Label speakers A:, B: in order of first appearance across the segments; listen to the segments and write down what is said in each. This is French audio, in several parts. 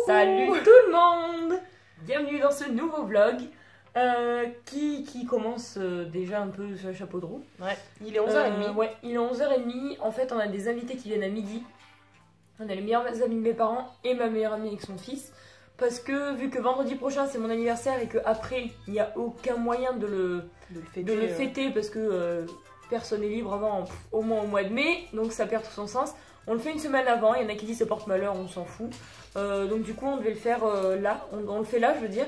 A: Salut tout le monde. Bienvenue dans ce nouveau vlog qui commence déjà un peu sur le chapeau de roue.
B: Ouais, il est 11h30.
A: Ouais, il est 11h30. En fait, on a des invités qui viennent à midi. On a les meilleurs amis de mes parents et ma meilleure amie avec son fils. Parce que vu que vendredi prochain c'est mon anniversaire et qu'après il n'y a aucun moyen de le fêter parce que personne n'est libre avant au moins au mois de mai, donc ça perd tout son sens. On le fait une semaine avant, il y en a qui disent ça porte malheur, on s'en fout. Donc du coup on devait le faire là, on le fait là je veux dire.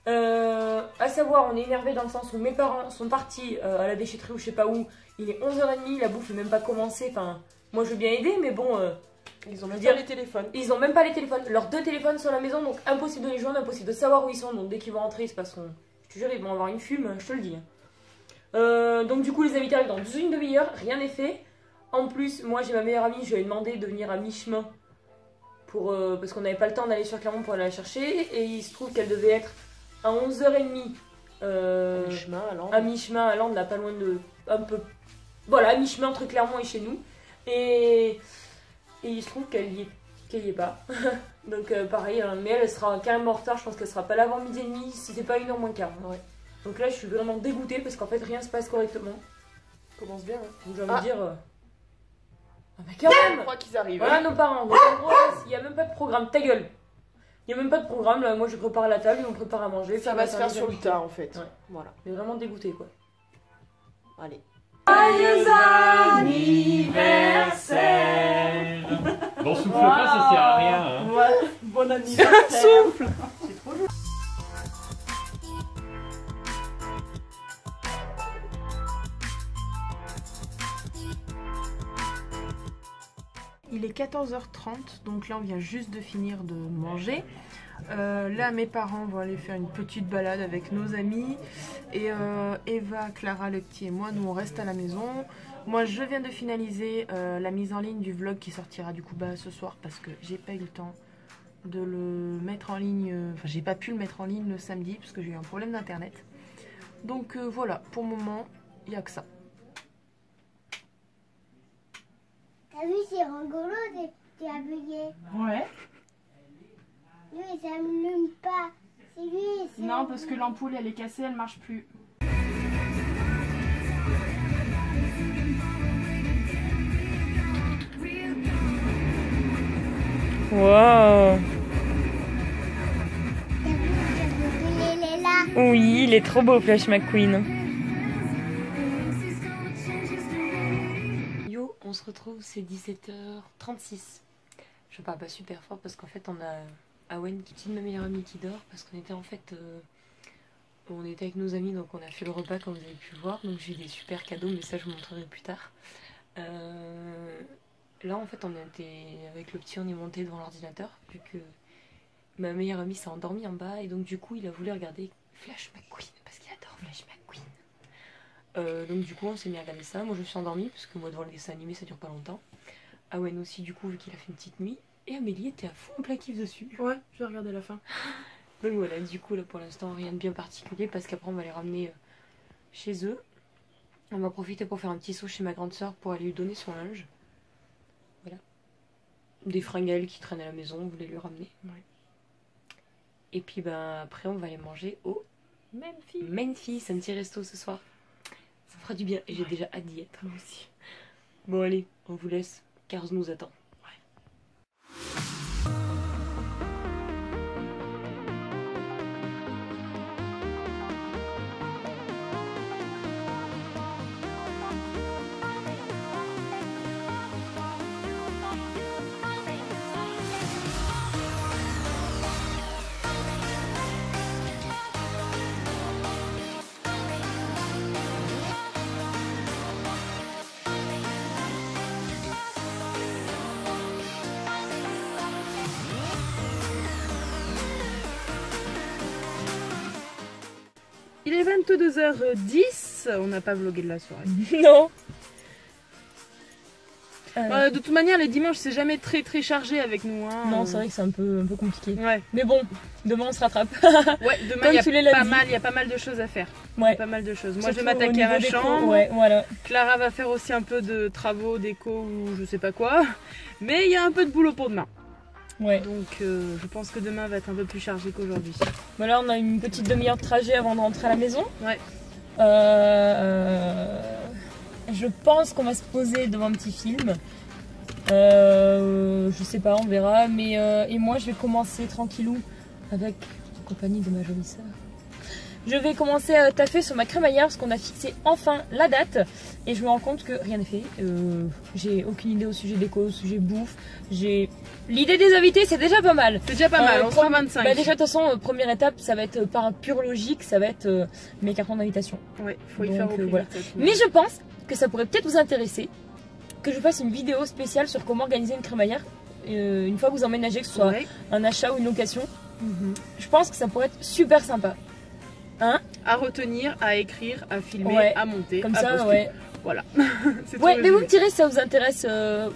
A: À savoir, on est énervé dans le sens où mes parents sont partis à la déchetterie ou je sais pas où. Il est 11h30, la bouffe n'est même pas commencée. Enfin, moi je veux bien aider, mais bon.
B: Ils ont même pas les téléphones.
A: Ils ont même pas les téléphones. Leurs deux téléphones sont à la maison, donc impossible de les joindre, impossible de savoir où ils sont. Donc dès qu'ils vont rentrer, c'est parce qu'on. Je te jure, ils vont avoir une fume, je te le dis. Donc du coup, les invités arrivent dans une demi-heure, rien n'est fait. En plus, moi j'ai ma meilleure amie, je lui ai demandé de venir à mi-chemin parce qu'on n'avait pas le temps d'aller sur Clermont pour aller la chercher. Et il se trouve qu'elle devait être à 11h30 à mi-chemin à Lande, là pas loin de. Un peu. Voilà, à mi-chemin entre Clermont et chez nous. Et il se trouve qu'elle y est pas. Donc pareil, mais elle sera carrément en retard, je pense qu'elle sera pas là avant midi et demi, si c'est pas 1h moins quart. Ouais. Donc là je suis vraiment dégoûtée parce qu'en fait rien se passe correctement.
B: Ça commence bien, hein.
A: Donc j'ai envie de dire. Ah bah quand même.
B: Je crois qu'ils arrivent.
A: Voilà nos parents. Donc en gros, il n'y a même pas de programme, ta gueule. Il n'y a même pas de programme, là moi je prépare la table et on prépare à manger.
B: Ça va se faire sur le tas en fait.
A: Ouais.
B: Voilà.
A: Mais vraiment dégoûtée quoi.
B: Allez.
C: Joyeux anniversaire.
D: Bon, souffle pas, ça sert à rien. Hein.
B: Voilà. Bon anniversaire.
A: Souffle. C'est trop joli.
E: Il est 14h30, donc là on vient juste de finir de manger. Là mes parents vont aller faire une petite balade avec nos amis. Et Eva, Clara, le petit et moi, nous on reste à la maison. Moi je viens de finaliser la mise en ligne du vlog qui sortira du coup ce soir parce que j'ai pas eu le temps de le mettre en ligne. Enfin j'ai pas pu le mettre en ligne le samedi parce que j'ai eu un problème d'internet. Donc voilà, pour le moment il n'y a que ça.
F: T'as vu, c'est rigolo, t'es habillé.
C: Ouais.
F: Lui, il s'allume pas. C'est lui.
C: Non, parce que l'ampoule, elle est cassée, elle marche plus.
A: Wow.
F: Il est là.
A: Oui, il est trop beau Flash McQueen. Yo, on se retrouve, c'est 17h36. Je parle pas super fort parce qu'en fait on a Awen qui est ma meilleure amie qui dort parce qu'on était en fait on était avec nos amis donc on a fait le repas comme vous avez pu voir, donc j'ai eu des super cadeaux mais ça je vous montrerai plus tard. Là en fait on était avec le petit, on est monté devant l'ordinateur vu que ma meilleure amie s'est endormie en bas et donc du coup il a voulu regarder Flash McQueen parce qu'il adore Flash McQueen. Donc du coup on s'est mis à regarder ça, moi je me suis endormie parce que moi devant le dessin animé ça dure pas longtemps. Awen aussi du coup vu qu'il a fait une petite nuit. Et Amélie était à fond en plein kiff dessus.
E: Ouais, je vais regarder la fin.
A: Donc voilà, du coup là pour l'instant rien de bien particulier parce qu'après on va les ramener chez eux. On va profiter pour faire un petit saut chez ma grande soeur pour aller lui donner son linge. Voilà. Des fringales qui traînent à la maison, on voulait lui ramener. Ouais. Et puis ben après on va aller manger au Memphis, un petit resto ce soir. Ça fera du bien et j'ai déjà hâte d'y être. Moi aussi. Bon allez, on vous laisse, Cars nous attend.
E: Il est 22h10, on n'a pas vlogué de la soirée.
A: Non.
E: De toute manière, les dimanches, c'est jamais très chargé avec nous. Hein.
A: Non, c'est vrai que c'est un peu compliqué.
E: Ouais.
A: Mais bon, demain on se rattrape.
E: Ouais, demain il y a pas mal de choses à faire.
A: Ouais.
E: Pas mal de choses. Moi,
A: Surtout
E: je vais m'attaquer à ma chambre.
A: Ouais, voilà.
E: Clara va faire aussi un peu de travaux, déco ou je sais pas quoi. Mais il y a un peu de boulot pour demain.
A: Ouais.
E: Donc je pense que demain va être un peu plus chargé qu'aujourd'hui.
A: Bah là, on a une petite demi-heure de trajet avant de rentrer à la maison.
E: Ouais.
A: Je pense qu'on va se poser devant un petit film. Je sais pas, on verra. Mais et moi, je vais commencer tranquillou avec la compagnie de ma jolie sœur. Je vais commencer à taffer sur ma crémaillère parce qu'on a fixé enfin la date et je me rends compte que rien n'est fait. J'ai aucune idée au sujet déco, au sujet bouffe. J'ai l'idée des invités, c'est déjà pas mal.
E: C'est déjà pas mal, on sera 25.
A: Bah déjà de toute façon, première étape, ça va être par pure logique, ça va être mes cartons d'invitation.
E: Ouais, faut y
A: Donc,
E: faire au plus
A: voilà.
E: vite.
A: Mais je pense que ça pourrait peut-être vous intéresser, que je fasse une vidéo spéciale sur comment organiser une crémaillère une fois que vous emménagez, que ce soit
E: Ouais.
A: un achat ou une location.
E: Mhm.
A: Je pense que ça pourrait être super sympa. Hein?
E: À retenir, à écrire, à filmer,
A: Ouais.
E: à monter,
A: Comme
E: à
A: ça,
E: poster.
A: ouais.
E: Voilà. C'est
A: Ouais,
E: tout
A: mais vous me
E: résumé.
A: direz si ça vous intéresse.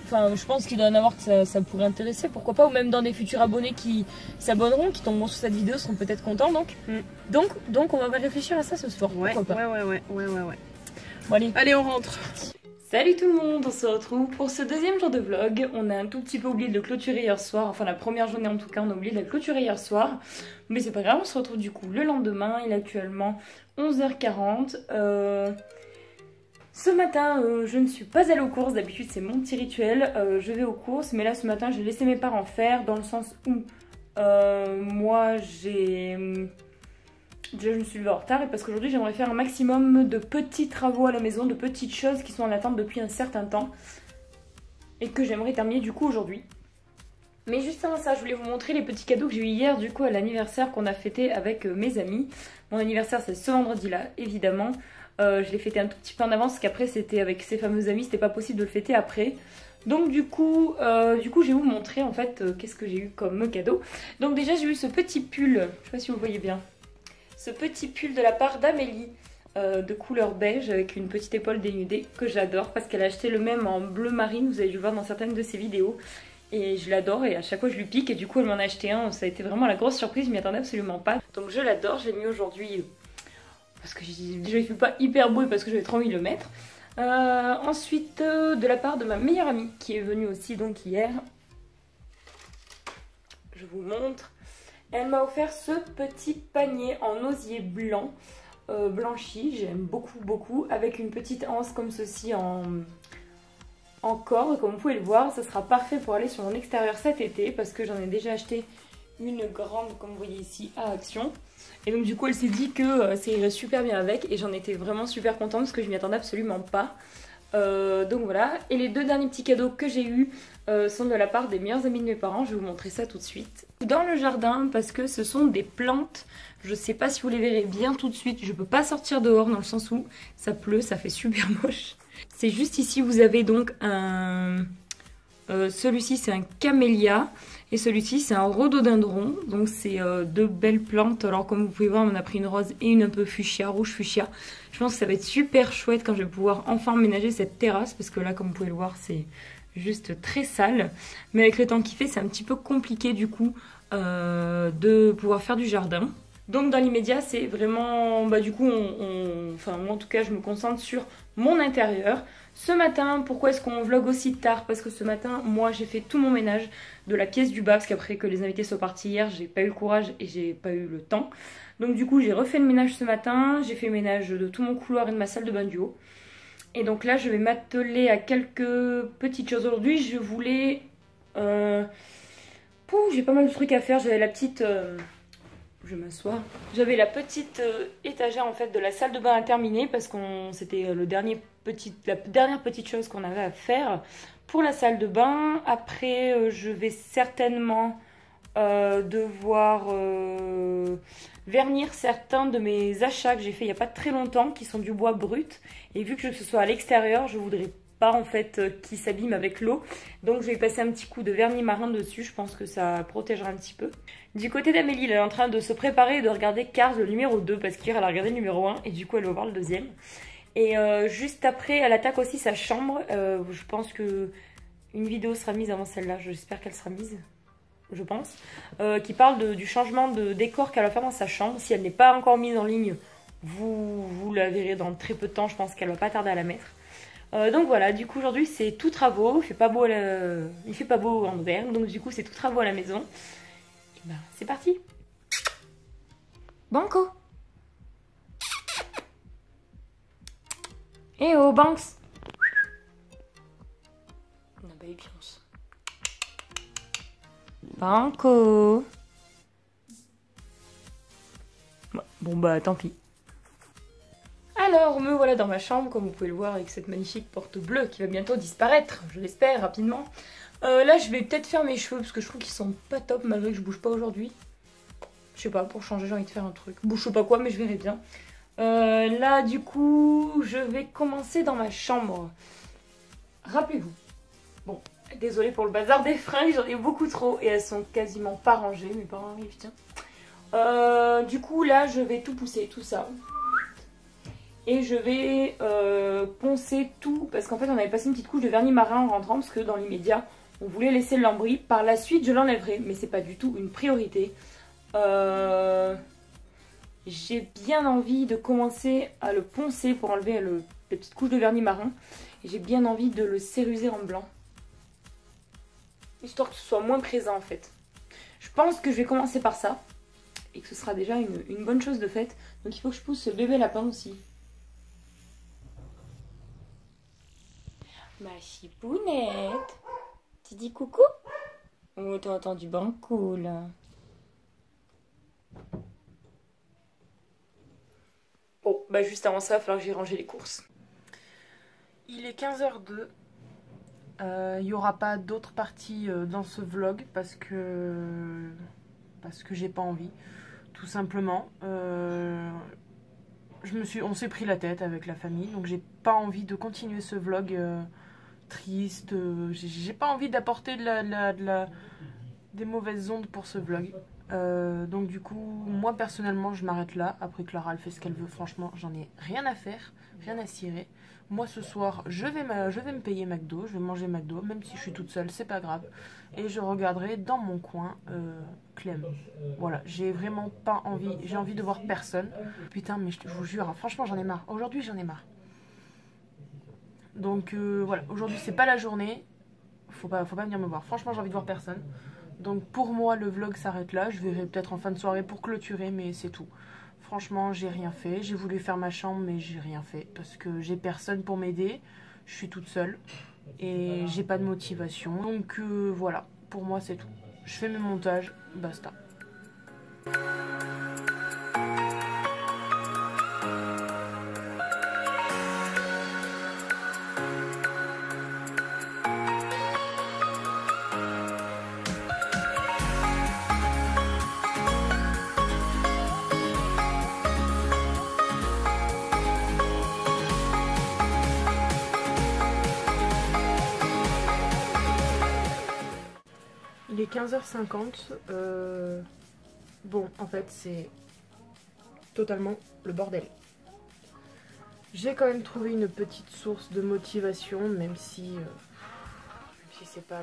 A: Enfin, je pense qu'il doit y en avoir que ça pourrait intéresser, pourquoi pas. Ou même dans des futurs abonnés qui s'abonneront, qui tomberont sur cette vidéo, seront peut-être contents. Donc, on va réfléchir à ça ce soir.
E: Ouais,
A: Pourquoi pas.
E: ouais.
A: Bon, allez.
E: Allez, on rentre.
A: Salut tout le monde, on se retrouve pour ce deuxième jour de vlog. On a un tout petit peu oublié de le clôturer hier soir, enfin la première journée en tout cas, on a oublié de la clôturer hier soir. Mais c'est pas grave, on se retrouve du coup le lendemain, il est actuellement 11h40. Ce matin, je ne suis pas allée aux courses, d'habitude c'est mon petit rituel, je vais aux courses, mais là ce matin j'ai laissé mes parents faire, dans le sens où moi déjà je me suis levée en retard et parce qu'aujourd'hui j'aimerais faire un maximum de petits travaux à la maison, de petites choses qui sont en attente depuis un certain temps et que j'aimerais terminer du coup aujourd'hui. Mais juste avant ça, je voulais vous montrer les petits cadeaux que j'ai eu hier du coup à l'anniversaire qu'on a fêté avec mes amis. Mon anniversaire c'est ce vendredi là évidemment. Je l'ai fêté un tout petit peu en avance parce qu'après c'était avec ces fameux amis, c'était pas possible de le fêter après. Donc du coup je vais vous montrer en fait qu'est-ce que j'ai eu comme cadeau. Donc déjà j'ai eu ce petit pull, je sais pas si vous voyez bien. Ce petit pull de la part d'Amélie de couleur beige avec une petite épaule dénudée que j'adore parce qu'elle a acheté le même en bleu marine, vous avez dû le voir dans certaines de ses vidéos. Et je l'adore et à chaque fois je lui pique et du coup elle m'en a acheté un, ça a été vraiment la grosse surprise, je m'y attendais absolument pas. Donc je l'adore, je l'ai mis aujourd'hui parce que déjà il fait pas hyper beau et parce que j'avais trop envie de le mettre. Ensuite de la part de ma meilleure amie qui est venue aussi donc hier, je vous montre. Elle m'a offert ce petit panier en osier blanc, blanchi, j'aime beaucoup, avec une petite anse comme ceci en corde, comme vous pouvez le voir. Ça sera parfait pour aller sur mon extérieur cet été, parce que j'en ai déjà acheté une grande, comme vous voyez ici, à Action. Et donc du coup elle s'est dit que ça irait super bien avec, et j'en étais vraiment super contente, parce que je m'y attendais absolument pas. Donc voilà, et les deux derniers petits cadeaux que j'ai eus sont de la part des meilleurs amis de mes parents, je vais vous montrer ça tout de suite. Dans le jardin, parce que ce sont des plantes, je sais pas si vous les verrez bien tout de suite, je peux pas sortir dehors dans le sens où ça pleut, ça fait super moche. C'est juste ici, vous avez donc un... celui-ci c'est un camélia, et celui-ci c'est un rhododendron, donc c'est deux belles plantes. Alors comme vous pouvez voir, on a pris une rose et une un peu fuchsia, rouge fuchsia. Je pense que ça va être super chouette quand je vais pouvoir enfin emménager cette terrasse, parce que là comme vous pouvez le voir c'est juste très sale. Mais avec le temps qu'il fait c'est un petit peu compliqué du coup de pouvoir faire du jardin. Donc dans l'immédiat c'est vraiment, du coup enfin moi en tout cas je me concentre sur mon intérieur. Ce matin, pourquoi est-ce qu'on vlog aussi tard? Parce que ce matin, moi j'ai fait tout mon ménage de la pièce du bas, parce qu'après que les invités soient partis hier, j'ai pas eu le courage et j'ai pas eu le temps. Donc du coup j'ai refait le ménage ce matin, j'ai fait le ménage de tout mon couloir et de ma salle de bain du haut. Et donc là je vais m'atteler à quelques petites choses aujourd'hui. Je voulais... j'ai pas mal de trucs à faire, j'avais la petite... Je vais m'asseoir. J'avais la petite étagère en fait de la salle de bain à terminer parce que c'était la dernière petite chose qu'on avait à faire pour la salle de bain. Après, je vais certainement devoir vernir certains de mes achats que j'ai fait il n'y a pas très longtemps qui sont du bois brut. Et vu que ce soit à l'extérieur, je voudrais pas en fait qui s'abîme avec l'eau, donc je vais passer un petit coup de vernis marin dessus, je pense que ça protégera un petit peu. Du côté d'Amélie, elle est en train de se préparer et de regarder Cars le numéro 2 parce qu'hier elle a regardé le numéro 1 et du coup elle va voir le deuxième. Et juste après elle attaque aussi sa chambre, je pense que une vidéo sera mise avant celle-là, j'espère qu'elle sera mise, je pense, qui parle du changement de décor qu'elle va faire dans sa chambre. Si elle n'est pas encore mise en ligne, vous la verrez dans très peu de temps, je pense qu'elle va pas tarder à la mettre. Donc voilà, du coup aujourd'hui c'est tout travaux, il fait pas beau, il fait pas beau en Auvergne, donc du coup c'est tout travaux à la maison. Et ben c'est parti. Banco. Eh oh Banks. On a pas eu de chance. Banco. Bon bah tant pis. Alors me voilà dans ma chambre, comme vous pouvez le voir, avec cette magnifique porte bleue qui va bientôt disparaître, je l'espère, rapidement. Là je vais peut-être faire mes cheveux parce que je trouve qu'ils sont pas top malgré que je bouge pas aujourd'hui. Je sais pas, pour changer j'ai envie de faire un truc. Bouge sais pas quoi mais je verrai bien. Là du coup je vais commencer dans ma chambre. Rappelez-vous. Bon, désolée pour le bazar des fringues, j'en ai beaucoup trop et elles sont quasiment pas rangées. Mes parents arrivent, tiens. Du coup là je vais tout pousser, tout ça. Et je vais poncer tout, parce qu'en fait on avait passé une petite couche de vernis marin en rentrant, parce que dans l'immédiat on voulait laisser le lambris. Par la suite je l'enlèverai, mais c'est pas du tout une priorité. J'ai bien envie de commencer à le poncer pour enlever la petite couche de vernis marin. Et j'ai bien envie de le céruser en blanc, histoire que ce soit moins présent en fait. Je pense que je vais commencer par ça, et que ce sera déjà une bonne chose de faite. Donc il faut que je pousse ce bébé lapin aussi. Ma chipounette, tu dis coucou? Oh, t'as entendu Banco là. Bon, bah juste avant ça, il va falloir que j'aille ranger les courses.
E: Il est 15h02. Il n'y aura pas d'autres parties dans ce vlog parce que j'ai pas envie, tout simplement. On s'est pris la tête avec la famille, donc j'ai pas envie de continuer ce vlog triste. J'ai pas envie d'apporter des mauvaises ondes pour ce vlog. Donc du coup, moi personnellement, je m'arrête là. Après, Clara, elle fait ce qu'elle veut. Franchement, j'en ai rien à faire, rien à cirer. Moi, ce soir, je vais me payer McDo. Je vais manger McDo, même si je suis toute seule, c'est pas grave. Et je regarderai dans mon coin Clem. Voilà, j'ai vraiment pas envie. J'ai envie de voir personne. Putain, mais je vous jure, hein, franchement, j'en ai marre. Aujourd'hui, j'en ai marre. Donc voilà, aujourd'hui, c'est pas la journée. Faut pas venir me voir. Franchement, j'ai envie de voir personne. Donc pour moi, le vlog s'arrête là. Je verrai peut-être en fin de soirée pour clôturer, mais c'est tout. Franchement, j'ai rien fait. J'ai voulu faire ma chambre, mais j'ai rien fait. Parce que j'ai personne pour m'aider. Je suis toute seule. Et j'ai pas de motivation. Donc voilà, pour moi, c'est tout. Je fais mes montages, basta. Il est 15h50. Bon, en fait, c'est totalement le bordel. J'ai quand même trouvé une petite source de motivation, même si c'est pas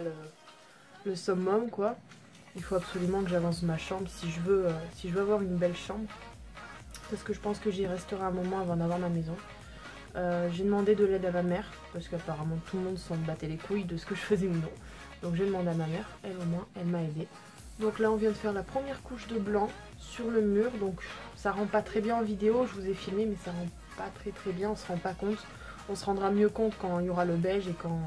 E: le summum, quoi. Il faut absolument que j'avance ma chambre si je veux avoir une belle chambre. Parce que je pense que j'y resterai un moment avant d'avoir ma maison. J'ai demandé de l'aide à ma mère, parce qu'apparemment tout le monde s'en battait les couilles de ce que je faisais ou non. Donc j'ai demandé à ma mère, elle au moins, elle m'a aidée. Donc là on vient de faire la première couche de blanc sur le mur, donc ça rend pas très bien en vidéo, je vous ai filmé mais ça rend pas très bien, on se rend pas compte. On se rendra mieux compte quand il y aura le beige et quand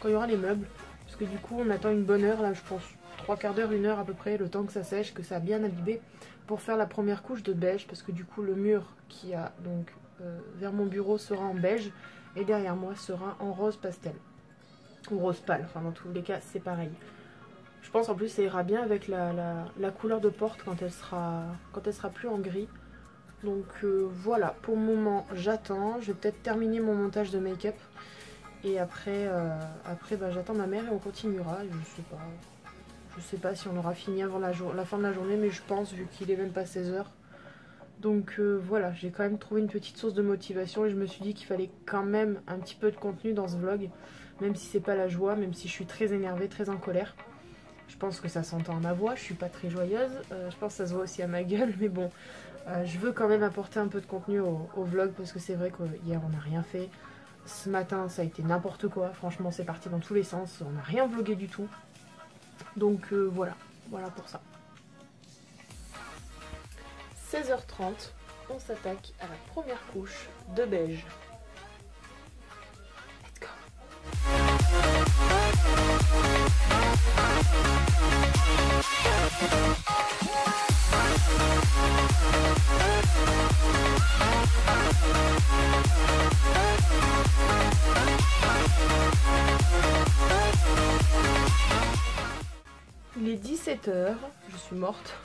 E: il y aura les meubles. Parce que du coup on attend une bonne heure, là je pense 3/4 d'heure, 1 heure à peu près, le temps que ça sèche, que ça a bien imbibé, pour faire la première couche de beige. Parce que du coup le mur qui a donc vers mon bureau sera en beige et derrière moi sera en rose pastel. Ou rose pâle, enfin dans tous les cas c'est pareil. Je pense en plus ça ira bien avec la couleur de porte quand elle sera plus en gris. Donc voilà, pour le moment j'attends, je vais peut-être terminer mon montage de make-up. Et après bah, j'attends ma mère et on continuera. Je sais pas si on aura fini avant la fin de la journée, mais je pense vu qu'il est même pas 16h. Donc voilà, j'ai quand même trouvé une petite source de motivation et je me suis dit qu'il fallait quand même un petit peu de contenu dans ce vlog. Même si c'est pas la joie, même si je suis très énervée, très en colère. Je pense que ça s'entend à ma voix, je suis pas très joyeuse. Je pense que ça se voit aussi à ma gueule, mais bon. Je veux quand même apporter un peu de contenu au vlog parce que c'est vrai qu'hier on n'a rien fait. Ce matin, ça a été n'importe quoi. Franchement, c'est parti dans tous les sens. On n'a rien vlogué du tout. Donc voilà. Voilà pour ça. 16h30, on s'attaque à la première couche de beige. Let's go. Il est 17h, je suis morte.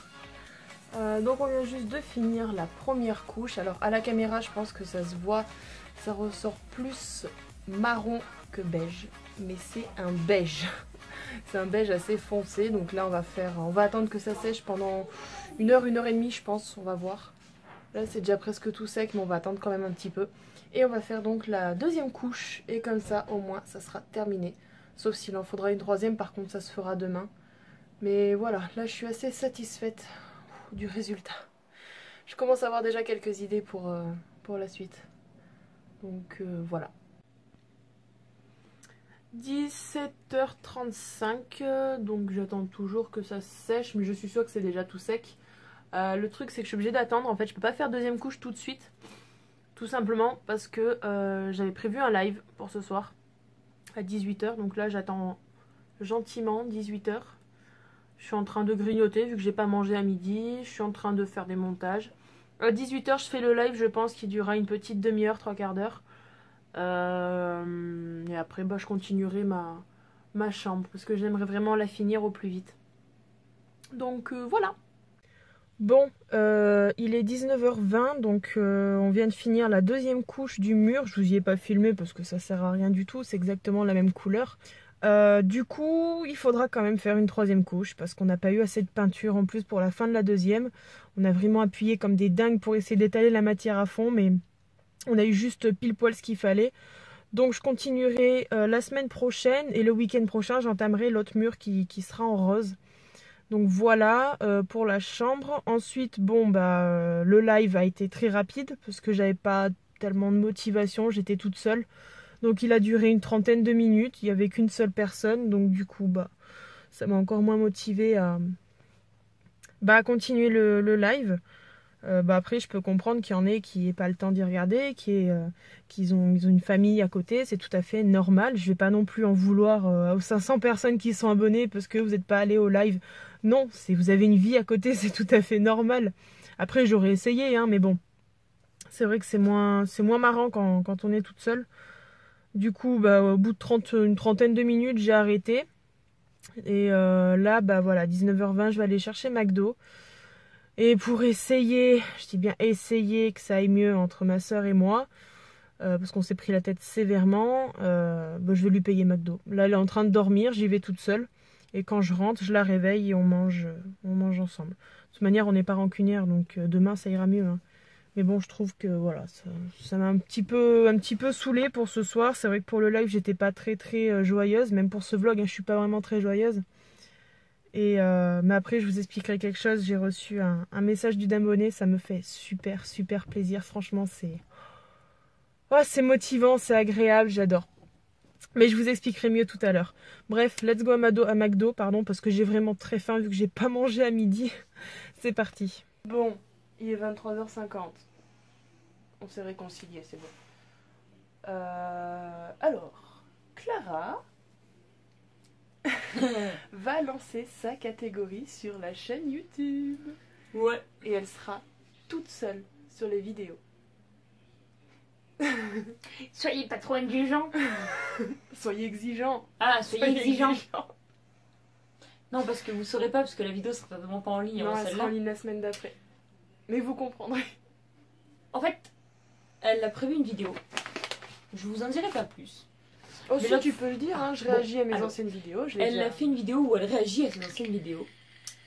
E: Donc on vient juste de finir la première couche. Alors à la caméra je pense que ça se voit, ça ressort plus marron que beige. Mais c'est un beige. C'est un beige assez foncé. Donc là on va attendre que ça sèche pendant 1 heure et demie je pense, on va voir. Là c'est déjà presque tout sec mais on va attendre quand même un petit peu. Et on va faire donc la deuxième couche et comme ça au moins ça sera terminé. Sauf s'il en faudra une troisième, par contre ça se fera demain. Mais voilà, là je suis assez satisfaite du résultat. Je commence à avoir déjà quelques idées pour la suite. Donc voilà. 17h35, donc j'attends toujours que ça sèche, mais je suis sûre que c'est déjà tout sec. Le truc c'est que je suis obligée d'attendre, en fait je peux pas faire deuxième couche tout de suite. Tout simplement parce que j'avais prévu un live pour ce soir à 18h, donc là j'attends gentiment 18h. Je suis en train de grignoter vu que j'ai pas mangé à midi. Je suis en train de faire des montages. À 18h, je fais le live, je pense, qui durera une petite demi-heure, 3/4 d'heure. Et après, bah, je continuerai ma chambre parce que j'aimerais vraiment la finir au plus vite. Donc voilà. Bon, il est 19h20, donc on vient de finir la deuxième couche du mur. Je vous y ai pas filmé parce que ça sert à rien du tout. C'est exactement la même couleur. Du coup, il faudra quand même faire une troisième couche parce qu'on n'a pas eu assez de peinture en plus pour la fin de la deuxième. On a vraiment appuyé comme des dingues pour essayer d'étaler la matière à fond, mais on a eu juste pile poil ce qu'il fallait. Donc je continuerai la semaine prochaine et le week-end prochain, j'entamerai l'autre mur qui sera en rose. Donc voilà pour la chambre. Ensuite, bon bah le live a été très rapide parce que j'avais pas tellement de motivation, j'étais toute seule. Donc il a duré une trentaine de minutes, il n'y avait qu'une seule personne, donc du coup bah ça m'a encore moins motivée à continuer le live. Après je peux comprendre qu'il y en ait qui n'aient pas le temps d'y regarder, qu'ils ont une famille à côté, c'est tout à fait normal. Je vais pas non plus en vouloir aux 500 personnes qui sont abonnées parce que vous n'êtes pas allés au live. Non, si vous avez une vie à côté, c'est tout à fait normal. Après j'aurais essayé, hein, mais bon, c'est vrai que c'est moins marrant quand on est toute seule. Du coup, bah, au bout de une trentaine de minutes, j'ai arrêté. Et là, bah voilà, 19h20, je vais aller chercher McDo. Et pour essayer, je dis bien essayer que ça aille mieux entre ma soeur et moi, parce qu'on s'est pris la tête sévèrement, je vais lui payer McDo. Là, elle est en train de dormir, j'y vais toute seule. Et quand je rentre, je la réveille et on mange ensemble. De toute manière, on n'est pas rancunière, donc demain, ça ira mieux, hein. Mais bon, je trouve que voilà, ça m'a un petit peu saoulée pour ce soir. C'est vrai que pour le live, j'étais pas très joyeuse. Même pour ce vlog, hein, je suis pas vraiment très joyeuse. Et mais après, je vous expliquerai quelque chose. J'ai reçu un message d'une abonnée. Ça me fait super plaisir. Franchement, c'est motivant, c'est agréable, j'adore. Mais je vous expliquerai mieux tout à l'heure. Bref, let's go à McDo, pardon, parce que j'ai vraiment très faim vu que j'ai pas mangé à midi. C'est parti. Bon, il est 23h50. On s'est réconciliés, c'est bon. Alors, Clara va lancer sa catégorie sur la chaîne YouTube.
A: Ouais.
E: Et elle sera toute seule sur les vidéos.
A: Soyez pas trop indulgents.
E: Soyez exigeants.
A: Ah, soyez exigeants. Non, parce que vous saurez pas, parce que la vidéo sera vraiment pas en ligne.
E: Non,
A: avant
E: elle sera en ligne la semaine d'après. Mais vous comprendrez.
A: En fait, elle a prévu une vidéo. Je vous en dirai pas plus.
E: Oh,
A: Mais
E: si,
A: là,
E: tu peux le dire, hein, je
A: bon,
E: réagis à mes
A: alors,
E: anciennes vidéos.
A: Elle a fait une vidéo où elle réagit à ses anciennes vidéos.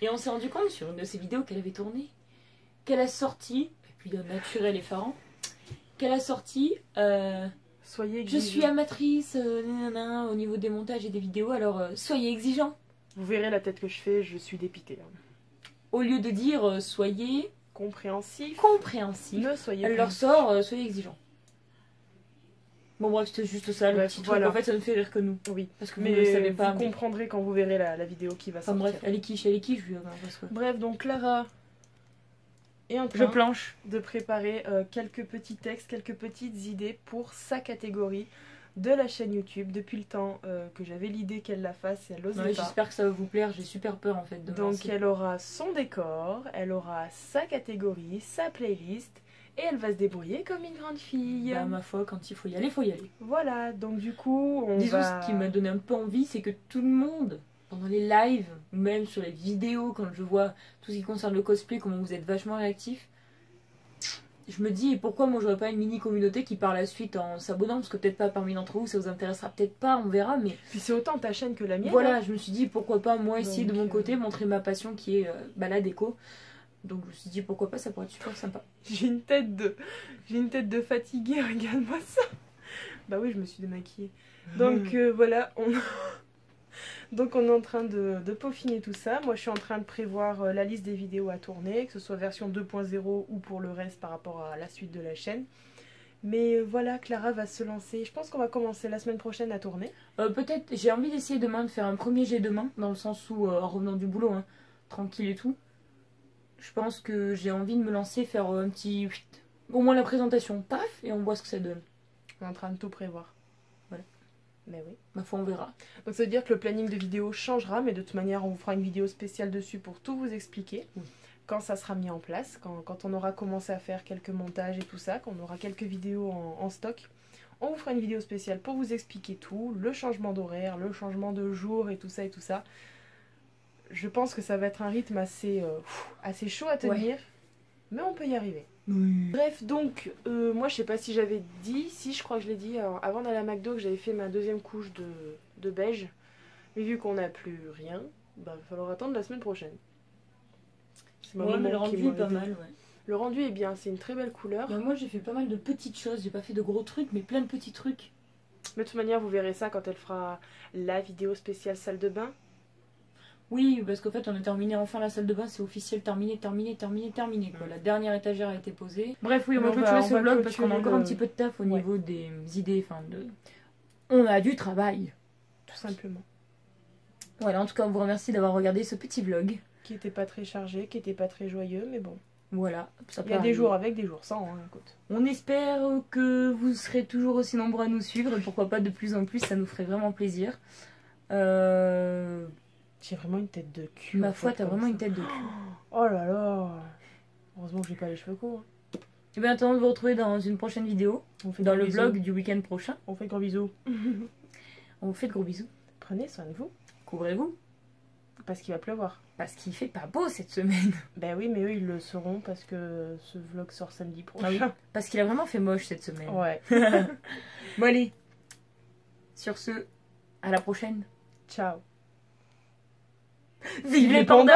A: Et on s'est rendu compte sur une de ces vidéos qu'elle avait tournée, qu'elle a sorti, et puis d'un naturel effarant, qu'elle a sorti
E: soyez
A: je
E: exigeants.
A: suis amatrice au niveau des montages et des vidéos, alors soyez exigeants.
E: Vous verrez la tête que je fais, je suis dépitée. Hein.
A: Au lieu de dire soyez
E: Compréhensif.
A: compréhensifs,
E: Ne soyez
A: elle
E: pas.
A: leur sort soyez exigeants. Bon bref, c'était juste ça, le
B: Bref,
A: petit
B: voilà.
A: truc. En fait, ça nous fait rire que nous.
B: Oui.
A: Parce que vous
B: Mais
A: ne le savez
B: vous
A: pas. mais-
B: comprendrez quand vous verrez la vidéo qui va
A: Enfin
B: sortir.
A: bref, elle est quiche, je lui parce que...
B: Bref, donc Clara est en
A: Je
B: train
A: planche.
B: de préparer quelques petits textes, quelques petites idées pour sa catégorie de la chaîne YouTube depuis le temps que j'avais l'idée qu'elle la fasse et elle n'osait
A: Ouais,
B: pas.
A: j'espère que ça va vous plaire, j'ai super peur en fait de me
B: Donc
A: lancer.
B: elle aura son décor, elle aura sa catégorie, sa playlist et elle va se débrouiller comme une grande fille.
A: Bah, ma foi, quand il faut y aller, faut y aller.
B: Voilà, donc du coup on
A: Disons,
B: va...
A: ce qui m'a donné un peu envie, c'est que tout le monde, pendant les lives, ou même sur les vidéos, quand je vois tout ce qui concerne le cosplay, comment vous êtes vachement réactifs, je me dis, et pourquoi moi j'aurais pas une mini communauté qui par la suite en s'abonnant, parce que peut-être pas parmi d'entre vous, ça vous intéressera peut-être pas, on verra, mais
B: Puis c'est autant ta chaîne que la mienne.
A: voilà,
B: hein.
A: je me suis dit, pourquoi pas moi essayer de
B: Donc,
A: mon côté montrer ma passion qui est la déco. Donc je me suis dit, pourquoi pas, ça pourrait être super sympa.
B: J'ai une tête de fatiguée, regarde-moi ça. Bah oui, je me suis démaquillée. Donc voilà, donc on est en train de peaufiner tout ça. Moi je suis en train de prévoir la liste des vidéos à tourner, que ce soit version 2.0 ou pour le reste par rapport à la suite de la chaîne. Mais voilà, Clara va se lancer. Je pense qu'on va commencer la semaine prochaine à tourner.
A: Peut-être, j'ai envie d'essayer demain de faire un premier jet demain, dans le sens où, en revenant du boulot, hein, tranquille et tout, je pense que j'ai envie de me lancer, faire un petit... Au moins la présentation, paf, et on voit ce que ça donne.
B: On est en train de tout prévoir.
A: Voilà.
B: Mais oui.
A: Ma foi, on verra.
B: Donc ça veut dire que le planning de vidéo changera, mais de toute manière on vous fera une vidéo spéciale dessus pour tout vous expliquer.
A: Oui.
B: Quand ça sera mis en place, quand on aura commencé à faire quelques montages et tout ça, quand on aura quelques vidéos en stock, on vous fera une vidéo spéciale pour vous expliquer tout, le changement d'horaire, le changement de jour et tout ça et tout ça. Je pense que ça va être un rythme assez chaud à tenir, mais on peut y arriver. Bref, donc, moi je sais pas si j'avais dit, si je crois que je l'ai dit avant d'aller à McDo que j'avais fait ma deuxième couche de beige. Mais vu qu'on n'a plus rien, bah, il va falloir attendre la semaine prochaine. C'est ma
A: Ouais, mais
B: maman
A: le
B: qui
A: rendu est
B: m'aurait
A: pas
B: dit.
A: mal, ouais.
B: Le rendu est bien, c'est une très belle couleur.
A: Bah, moi, j'ai fait pas mal de petites choses, j'ai pas fait de gros trucs, mais plein de petits trucs.
B: Mais de toute manière, vous verrez ça quand elle fera la vidéo spéciale salle de bain.
A: Oui, parce qu'en fait, on a terminé enfin la salle de bain, c'est officiel, terminé, quoi. La dernière étagère a été posée. Bref, oui, on va clôturer ce vlog parce qu'on a encore un petit peu de taf au niveau des idées, enfin de... On a du travail.
B: Tout simplement.
A: Voilà, en tout cas, on vous remercie d'avoir regardé ce petit vlog.
B: Qui était pas très chargé, qui était pas très joyeux, mais bon.
A: Voilà, ça
B: Il y a des jours avec, des jours sans, hein, écoute.
A: On espère que vous serez toujours aussi nombreux à nous suivre et pourquoi pas de plus en plus, ça nous ferait vraiment plaisir.
B: J'ai vraiment une tête de cul.
A: Ma
B: en
A: foi,
B: fait,
A: t'as
B: comme
A: vraiment
B: ça.
A: une tête de cul.
B: Oh là là. Heureusement que j'ai pas les cheveux courts. hein.
A: Et bien, attendons de vous retrouver dans une prochaine vidéo,
B: On fait
A: dans
B: de
A: le
B: gros
A: vlog
B: bisous.
A: du week-end prochain.
B: On fait de gros bisous.
A: On vous fait de gros bisous.
B: Prenez soin de vous,
A: Couvrez-vous,
B: parce qu'il va pleuvoir.
A: parce qu'il fait pas beau cette semaine.
B: Ben oui, mais eux ils le sauront parce que ce vlog sort samedi prochain.
A: Ah oui. Parce qu'il a vraiment fait moche cette semaine.
B: Ouais.
A: Bon allez, sur ce, à la prochaine.
B: Ciao.
A: Vive les pandas.